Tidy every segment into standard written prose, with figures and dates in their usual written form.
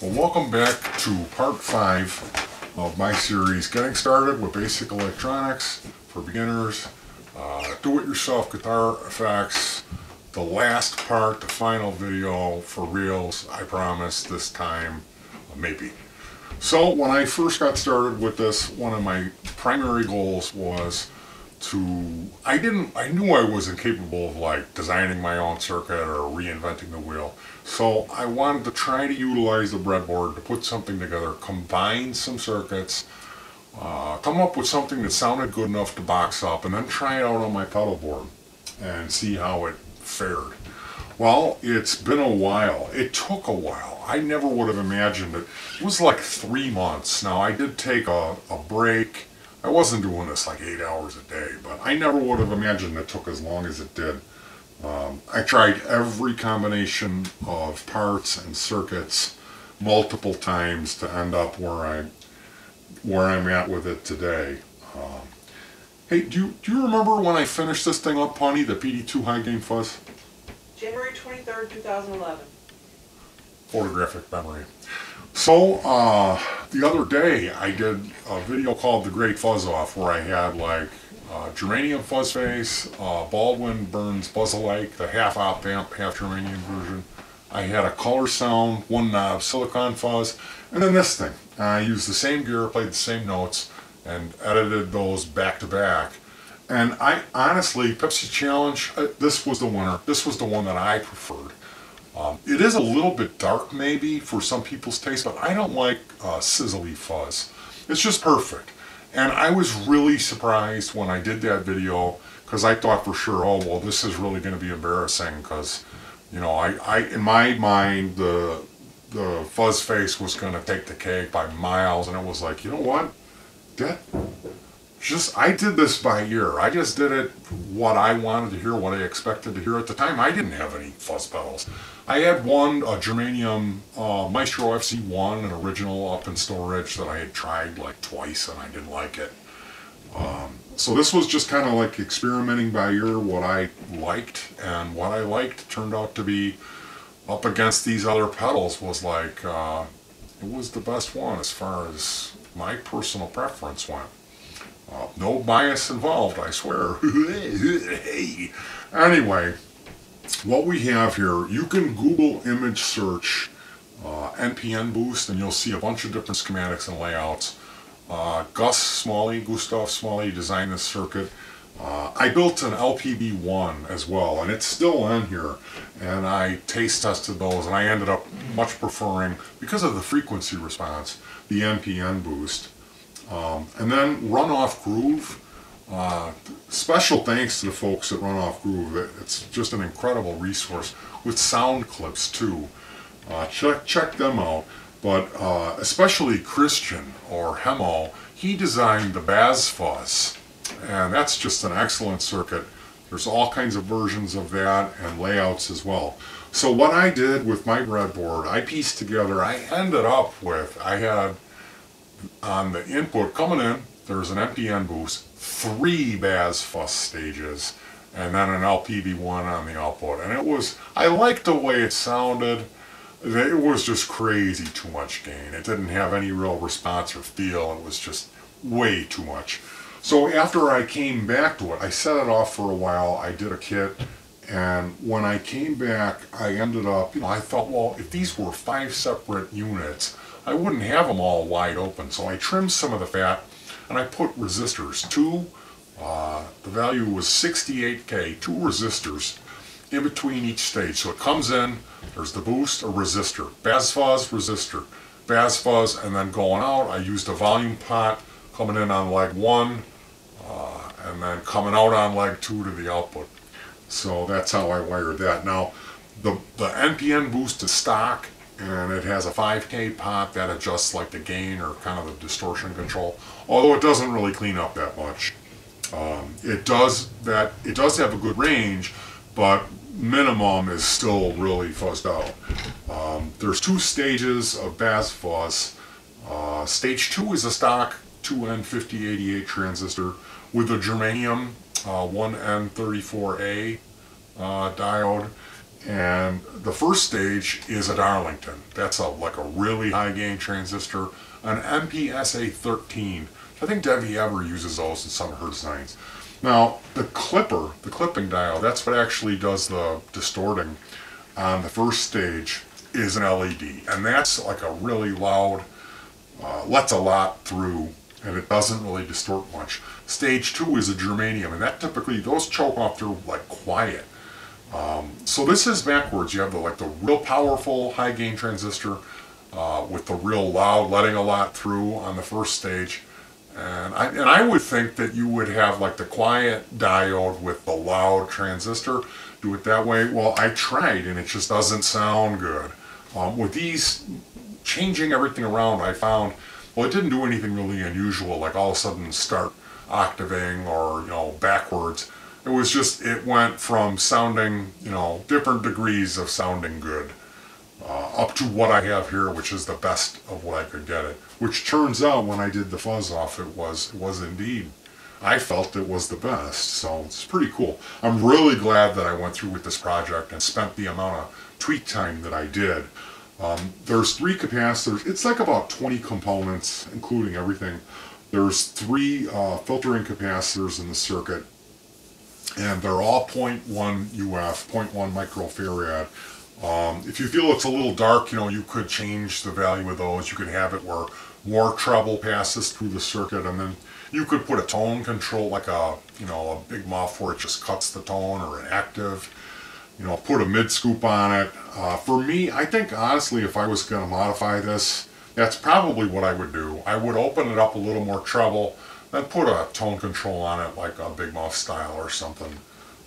Well, welcome back to part 5 of my series, Getting Started with Basic Electronics for Beginners, Do-It-Yourself Guitar Effects. The last part, the final video for reals, I promise this time, maybe. So when I first got started with this, one of my primary goals was I knew I was incapable of like designing my own circuit or reinventing the wheel. So I wanted to try to utilize the breadboard to put something together, combine some circuits, come up with something that sounded good enough to box up, and then try it out on my pedal board and see how it fared. Well, it's been a while. It took a while. I never would have imagined it. It was like 3 months. Now I did take a break. I wasn't doing this like 8 hours a day, but I never would have imagined it took as long as it did. I tried every combination of parts and circuits multiple times to end up where I'm at with it today. Hey, do you remember when I finished this thing up, Honey, the Petey 2 high gain fuzz? January 23rd, 2011. Photographic memory. So, the other day I did a video called The Great Fuzz Off, where I had like germanium fuzz face, Baldwin Burns Buzz-alike, the half op amp, half germanium version. I had a color sound, 1 knob silicon fuzz, and then this thing. I used the same gear, played the same notes, and edited those back to back. And I honestly, Pepsi Challenge, this was the winner. This was the one that I preferred. It is a little bit dark maybe for some people's taste, but I don't like sizzly fuzz. It's just perfect. And I was really surprised when I did that video, because I thought for sure, oh well, this is really going to be embarrassing, because you know, in my mind the fuzz face was going to take the cake by miles, and it was like, you know what, I did this by ear. I just did it what I wanted to hear, what I expected to hear. At the time, I didn't have any fuzz pedals. I had one, a germanium Maestro FC1, an original up in storage that I had tried like twice and I didn't like it. So this was just kind of like experimenting by ear what I liked, and what I liked turned out to be up against these other pedals was like, it was the best one as far as my personal preference went. No bias involved, I swear. Anyway, what we have here, you can Google image search NPN boost, and you'll see a bunch of different schematics and layouts. Gustav Smalley designed this circuit. I built an LPB1 as well, and it's still in here, and I taste tested those, and I ended up much preferring, because of the frequency response, the NPN boost. And then Runoff Groove. Special thanks to the folks at Runoff Groove. It's just an incredible resource with sound clips too. Check them out. But especially Christian, or Hemmo, he designed the Bazz Fuss, and that's just an excellent circuit. There's all kinds of versions of that and layouts as well. So what I did with my breadboard, I pieced together, I ended up with, I had on the input coming in, there's an NPN boost, 3 Bazz Fuss stages, and then an LPB1 on the output. And it was, I liked the way it sounded. It was just crazy too much gain. It didn't have any real response or feel. It was just way too much. So after I came back to it, I set it off for a while. I did a kit, and when I came back, I ended up, you know, I thought, well, if these were 5 separate units, I wouldn't have them all wide open. So I trimmed some of the fat, and I put resistors. The value was 68K, 2 resistors in between each stage. So it comes in, there's the boost, a resistor, Bazz Fuzz, resistor, Bazz Fuzz, and then going out, I used a volume pot coming in on leg 1, and then coming out on leg 2 to the output. So that's how I wired that. Now, the NPN boost is stock, and it has a 5K pot that adjusts like the gain or kind of the distortion control, although it doesn't really clean up that much. It does have a good range, but minimum is still really fuzzed out. There's 2 stages of Bazz Fuss. Stage 2 is a stock 2N5088 transistor with a germanium 1N34A diode, And the first stage is a Darlington. That's like a really high gain transistor, an MPSA 13. I think Debbie ever uses those in some of her designs. Now, the clipping dial, that's what actually does the distorting on the first stage, is an LED. And that's like a really loud, lets a lot through, and it doesn't really distort much. Stage 2 is a germanium, and that typically, those choke off through like quiet. So this is backwards. You have the real powerful high gain transistor with the real loud letting a lot through on the first stage. And I would think that you would have like the quiet diode with the loud transistor. Do it that way. Well, I tried and it just doesn't sound good. With these, changing everything around, I found, well, it didn't do anything really unusual, like all of a sudden start octaving or, backwards. It was just, it went from sounding, different degrees of sounding good up to what I have here, which is the best of what I could get it. Which turns out when I did the fuzz off, it was indeed, I felt it was the best. So it's pretty cool. I'm really glad that I went through with this project and spent the amount of tweak time that I did. There's 3 capacitors. It's like about 20 components, including everything. There's 3 filtering capacitors in the circuit, and they're all 0.1 UF, 0.1 microfarad. If you feel it's a little dark, you could change the value of those. You could have it where more treble passes through the circuit, and then you could put a tone control, like a big muff where it just cuts the tone, or an active. Put a mid scoop on it. For me, I think honestly, if I was going to modify this, that's probably what I would do. I would open it up a little more treble, then put a tone control on it, like a big muff style or something.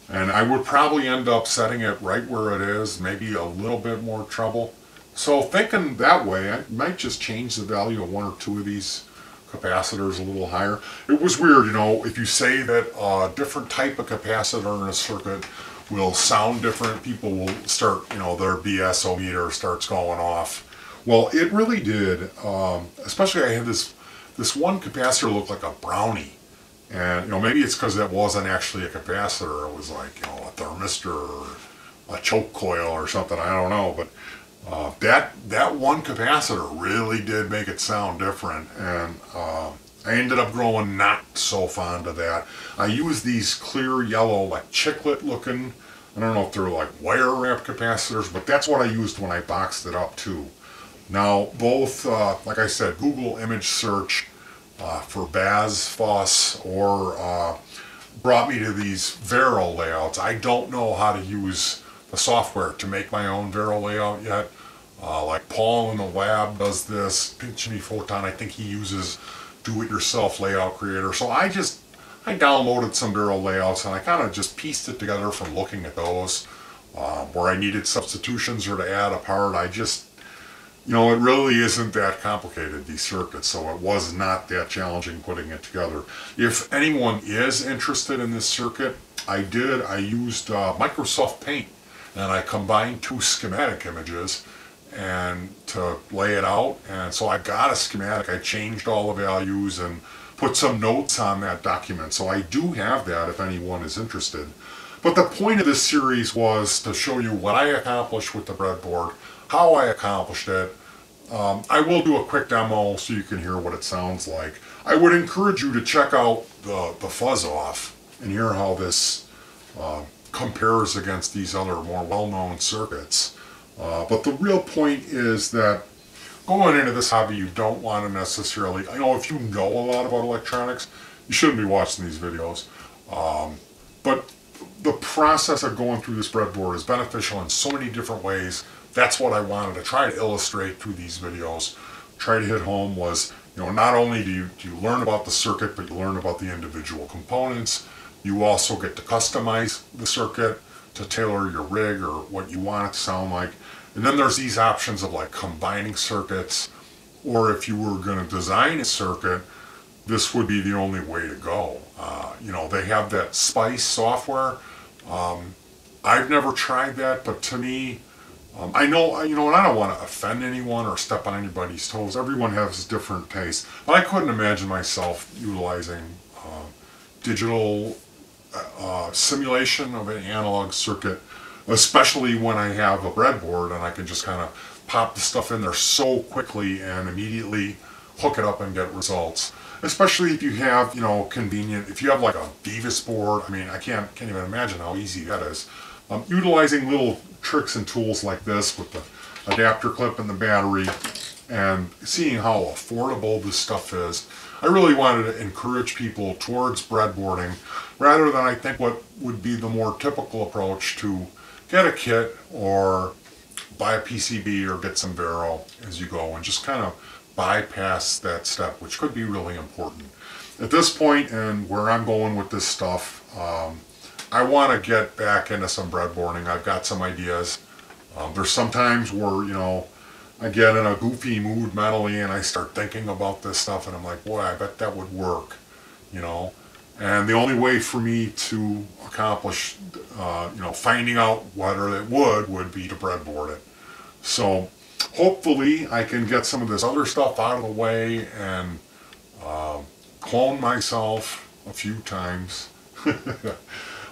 And I would probably end up setting it right where it is, maybe a little bit more treble. So thinking that way, I might just change the value of 1 or 2 of these capacitors a little higher. It was weird, if you say that a different type of capacitor in a circuit will sound different, people will start, their BSO meter starts going off. Well, it really did. Especially I had this one capacitor looked like a brownie. And, maybe it's because that wasn't actually a capacitor. It was like, a thermistor or a choke coil or something. I don't know. But that one capacitor really did make it sound different. And I ended up growing not so fond of that. I used these clear yellow, like chiclet looking, I don't know if they're like wire wrap capacitors, but that's what I used when I boxed it up too. Now, both, like I said, Google image search for Bazz Fuss or brought me to these Vero layouts. I don't know how to use the software to make my own Vero layout yet. Like Paul in the lab does this, Pinch Me Photon, I think he uses do-it-yourself layout creator. So I downloaded some Vero layouts and I kind of just pieced it together from looking at those. Where I needed substitutions or to add a part, it really isn't that complicated, these circuits, so it was not that challenging putting it together. If anyone is interested in this circuit, I used Microsoft Paint, and I combined 2 schematic images and to lay it out, and so I got a schematic. I changed all the values and put some notes on that document, so I do have that if anyone is interested. But the point of this series was to show you what I accomplished with the breadboard, how I accomplished it. I will do a quick demo so you can hear what it sounds like. I would encourage you to check out the fuzz off and hear how this compares against these other more well-known circuits. But the real point is that going into this hobby, you don't want to necessarily, if you know a lot about electronics, you shouldn't be watching these videos. But the process of going through this breadboard is beneficial in so many different ways. That's what I wanted to try to illustrate through these videos. Try to hit home was, not only do you learn about the circuit, but you learn about the individual components. You also get to customize the circuit to tailor your rig or what you want it to sound like. And then there's these options of like combining circuits, or if you were going to design a circuit, this would be the only way to go. They have that Spice software. I've never tried that, but to me, I know, and I don't want to offend anyone or step on anybody's toes. Everyone has different tastes. But I couldn't imagine myself utilizing digital simulation of an analog circuit especially when I have a breadboard and I can just kind of pop the stuff in there so quickly and immediately hook it up and get results. Especially if you have, you know, convenient, if you have like a Beavis board, I mean, I can't even imagine how easy that is. Utilizing little tricks and tools like this with the adapter clip and the battery, and seeing how affordable this stuff is, I really wanted to encourage people towards breadboarding rather than I think what would be the more typical approach to get a kit or buy a PCB or get some Vero as you go and just kind of bypass that step, which could be really important. At this point and where I'm going with this stuff, I want to get back into some breadboarding. I've got some ideas. There's some times where, you know, I get in a goofy mood mentally and I start thinking about this stuff and I'm like, boy, I bet that would work, you know. And the only way for me to accomplish, you know, finding out whether it would be to breadboard it. So hopefully I can get some of this other stuff out of the way and clone myself a few times.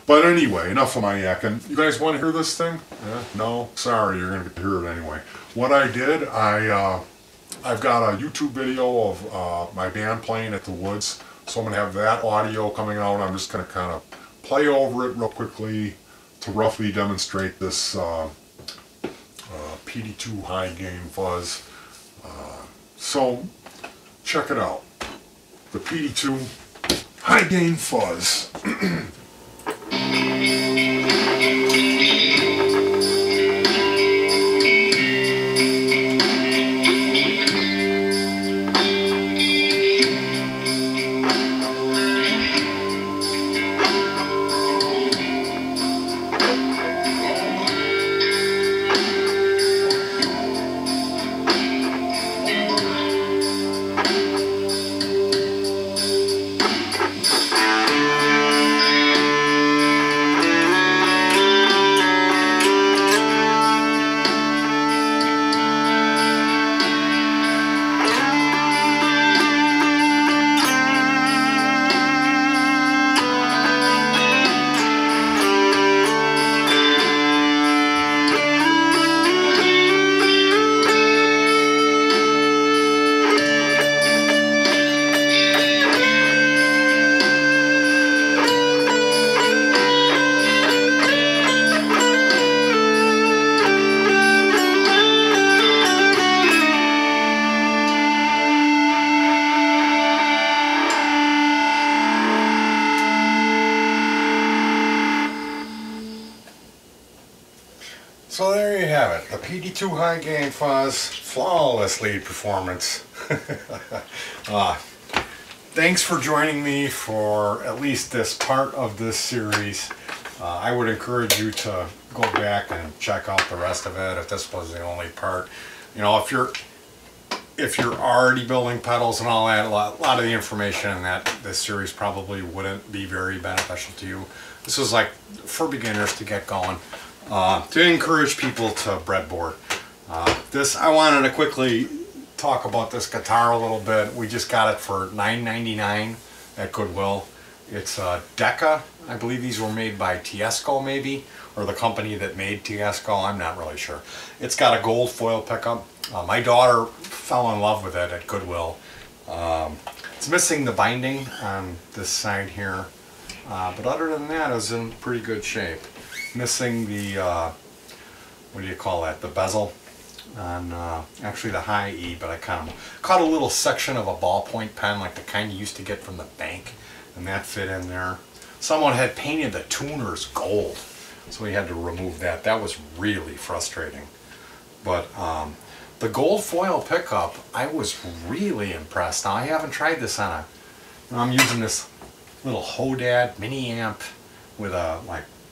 But anyway, enough of my yakking. You guys want to hear this thing? Yeah? No? Sorry, you're going to get to hear it anyway. What I did, I've got a YouTube video of my band playing at the woods, so I'm going to have that audio coming out. I'm just going to kind of play over it real quickly to roughly demonstrate this PD2 high gain fuzz. So, check it out. The PD2 high gain fuzz. So there you have it, the PD2 high gain fuzz, flawless lead performance. Thanks for joining me for at least this part of this series. I would encourage you to go back and check out the rest of it if this was the only part. You know, if you're already building pedals and all that, a lot of the information in this series probably wouldn't be very beneficial to you. This is like for beginners to get going. To encourage people to breadboard. I wanted to quickly talk about this guitar a little bit. We just got it for $9.99 at Goodwill. It's a Decca. I believe these were made by Tiesco maybe, or the company that made Tiesco. I'm not really sure. It's got a gold foil pickup. My daughter fell in love with it at Goodwill. It's missing the binding on this side here, but other than that, it was in pretty good shape. Missing the, what do you call that, the bezel on actually the high E, but I kind of caught a little section of a ballpoint pen like the kind you used to get from the bank, and that fit in there. Someone had painted the tuners gold, so we had to remove that. That was really frustrating. But the gold foil pickup, I was really impressed. Now I haven't tried this on I'm using this little Hodad mini amp with a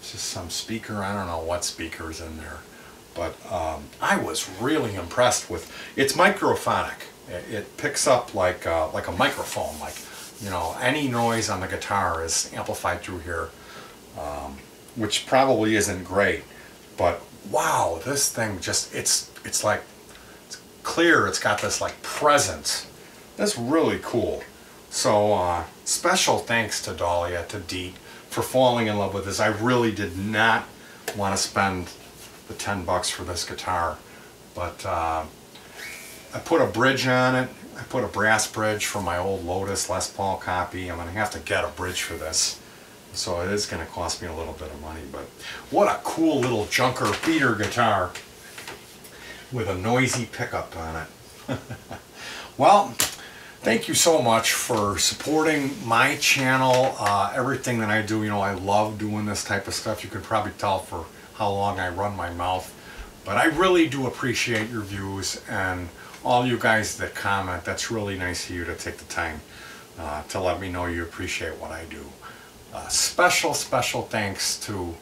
just some speaker. I don't know what speaker's in there, but I was really impressed with it's microphonic. It picks up like a microphone, like, you know, any noise on the guitar is amplified through here, which probably isn't great, but wow, this thing just it's clear. It's got this like presence. That's really cool. So special thanks to Dahlia, to Deet, for falling in love with this. I really did not want to spend the 10 bucks for this guitar. But I put a bridge on it. I put a brass bridge from my old Lotus Les Paul copy. I'm going to have to get a bridge for this. So it is going to cost me a little bit of money. But what a cool little junker beater guitar with a noisy pickup on it. Well, thank you so much for supporting my channel, everything that I do. You know, I love doing this type of stuff. You can probably tell for how long I run my mouth. But I really do appreciate your views and all you guys that comment. That's really nice of you to take the time to let me know you appreciate what I do. Special thanks to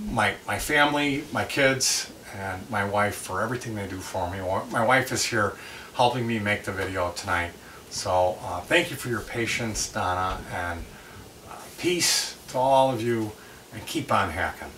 my family, my kids, and my wife for everything they do for me. My wife is here helping me make the video tonight. So thank you for your patience, Donna, and peace to all of you, and keep on hacking.